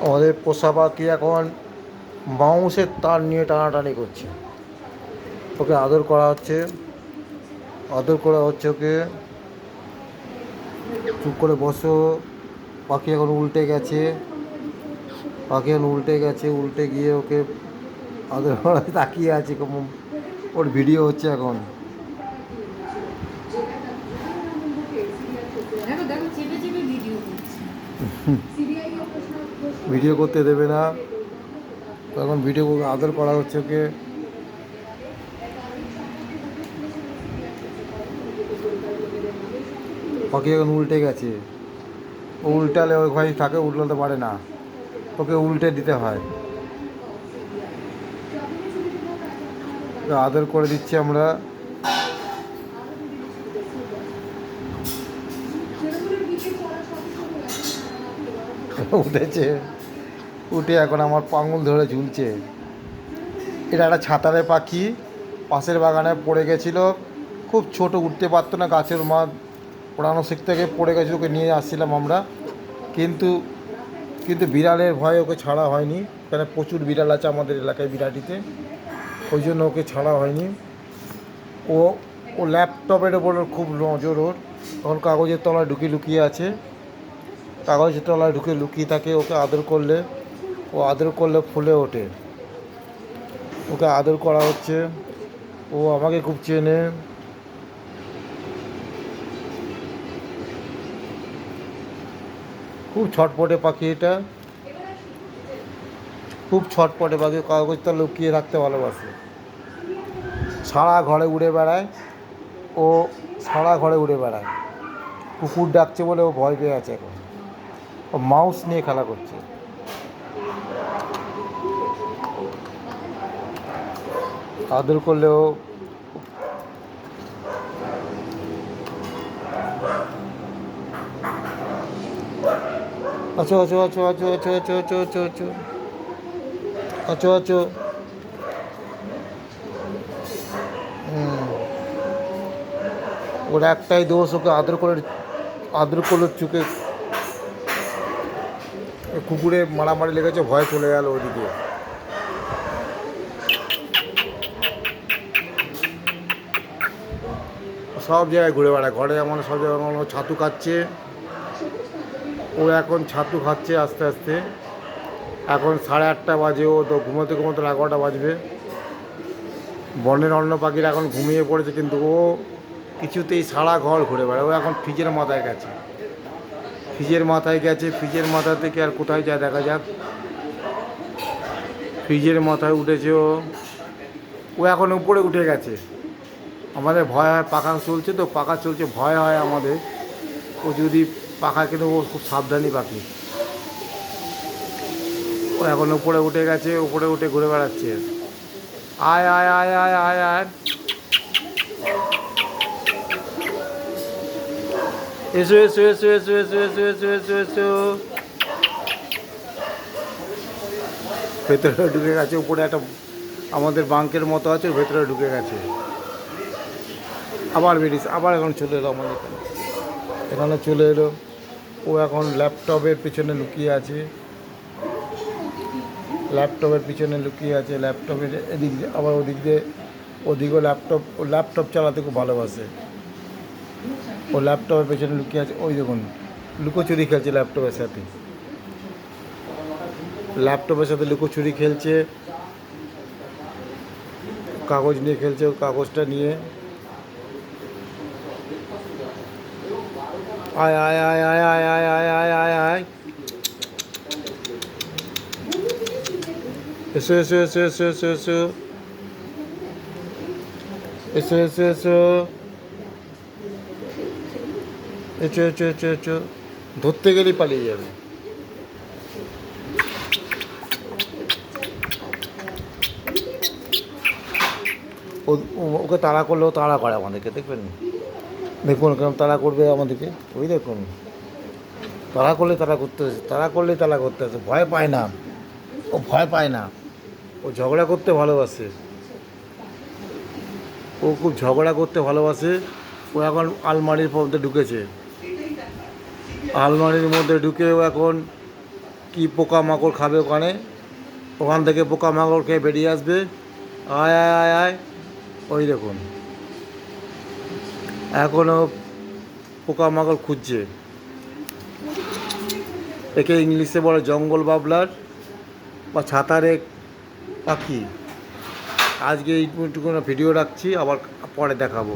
আমাদের পোষা পাখি এখন বাউঁশের তার নিয়ে টানাটানি করছে। ওকে আদর করা হচ্ছে, আদর করা হচ্ছে ওকে। চুপ করে বসো। পাখি এখন উল্টে গেছে, পাখি এখন উল্টে গেছে, উল্টে গিয়ে ওকে আদর করা তাকিয়ে আছে। ওর ভিডিও হচ্ছে এখন। ভিডিও করতে দেবে না, তখন ভিডিও আদর করা হচ্ছে ওকে। পাখি এখন উল্টে গেছে, ও উল্টালে ওখানে থাকে, উল্টাতে পারে না, ওকে উল্টে দিতে হয়। আদর করে দিচ্ছি আমরা। উঠেছে, উঠে এখন আমার পাঙুল ধরে ঝুলছে। এটা একটা ছাতারে পাখি, পাশের বাগানে পড়ে গেছিলো, খুব ছোট, উঠতে পারতো না, গাছের মা ওড়ানো শিখ থেকে পড়ে গেছিলো, ওকে নিয়ে আসছিলাম আমরা। কিন্তু কিন্তু বিড়ালের ভয়ে ওকে ছাড়া হয়নি, কারণ প্রচুর বিড়াল আছে আমাদের এলাকায় বিরাটিতে, ওই জন্য ওকে ছাড়া হয়নি। ও ও ল্যাপটপের ওপর খুব নজর ওর, তখন কাগজের তলায় ঢুকিয়ে লুকিয়ে আছে, কাগজের তলায় ঢুকে লুকিয়ে থাকে। ওকে আদর করলে, ও আদর করলে ফুলে ওঠে। ওকে আদর করা হচ্ছে, ও আমাকে খুব চেনে। খুব ছটপটে পাখি এটা, খুব ছটপটে পাখি, কাগজটা লুকিয়ে রাখতে ভালোবাসে। সারা ঘরে উড়ে বেড়ায়, ও সারা ঘরে উড়ে বেড়ায়। কুকুর ডাকছে বলে ও ভয় পেয়ে আছে এখন, ও মাউস নিয়ে খেলা করছে। আদর করলেও আছো আছো আছো আছো আছো আছো আছো আছো আছো আছো আছো। ওর একটাই দোষ, ওকে আদর করলে চুকে কুকুরে মারামারি লেগেছে, ভয় চলে গেল ওদিকে। সব জায়গায় ঘুরে বেড়ায়, ঘরে এমন সব জায়গায় ছাতু খাচ্ছে। ও এখন ছাতু খাচ্ছে আস্তে আস্তে। এখন 8:30 বাজে, ও তো ঘুমোতে ঘুমোতে 11টা বাজবে। বনের অন্য পাখিরা এখন ঘুমিয়ে পড়েছে, কিন্তু ও কিছুতেই সারা ঘর ঘুরে বেড়ায়। ও এখন ফ্রিজের মাথায় গেছে, ফ্রিজের মাথায় গেছে, ফ্রিজের মাথা থেকে আর কোথায় যায় দেখা যাক। ফ্রিজের মাথায় উঠেছে ও, ও এখন উপরে উঠে গেছে। আমাদের ভয় হয়, পাখা চলছে তো, পাখা চলছে, ভয় হয় আমাদের। ও যদি পাখা, কিন্তু ও খুব সাবধানী পাখি। ও এখন উপরে উঠে গেছে, উপরে উঠে ঘুরে বেড়াচ্ছে। আয় আয় আয় আয় আয় আয়, এসো এসো এসো এসো এসো এসো এসো এসো এসো। ভেতরে ঢুকে গেছে, উপরে একটা আমাদের বাঙ্কের মতো আছে, ভেতরে ঢুকে গেছে। আবার বেরিয়েছে, আবার এখন চলে এলো আমাদের এখানে, এখানে চলে এলো। ও এখন ল্যাপটপের পিছনে লুকিয়ে আছে, ল্যাপটপের পিছনে লুকিয়ে আছে, ল্যাপটপের এদিক দিয়ে আবার ওদিক দিয়ে, ওদিকেও ল্যাপটপ, ও ল্যাপটপ চালাতে খুব ভালোবাসে। ও ল্যাপটপের পেছনে লুকিয়ে আছে, ওই দেখুন লুকোচুরি খেলছে ল্যাপটপের সাথে, ল্যাপটপের সাথে লুকোচুরি খেলছে। কাগজ নিয়ে খেলছে, ও কাগজটা নিয়ে। আয় আয় আয় আয় আয় আয় আয় আয় আয় আয়, এসো এসো এসো এসো এসো এসো এসো এসো এসো এসো এসো এসো এসো। ধরতে গেলেই পালিয়ে যাবে। ওকে তাড়া করলেও তাড়া করে আমাদেরকে, দেখবেন, দেখুন কেমন তাড়া করবে আমাদেরকে, ওই দেখুন তাড়া করলে তাড়া করতে আসে, তাড়া করলেই তাড়া করতে আসে, ভয় পায় না, ও ভয় পায় না, ও ঝগড়া করতে ভালোবাসে, ও খুব ঝগড়া করতে ভালোবাসে। ও এখন আলমারির মধ্যে ঢুকেছে, আলমারির মধ্যে ঢুকে ও এখন কি পোকামাকড় খাবে ওখানে, ওখান থেকে পোকামাকড় খেয়ে বেরিয়ে আসবে। আয় আয় আয় আয়, ওই দেখুন এখনও পোকামাকড় খুঁজছে। একে ইংলিশে বলে জঙ্গল বাবলার বা ছাতারে পাখি। আজকে এইটুকু ভিডিও রাখছি, আবার পরে দেখাবো।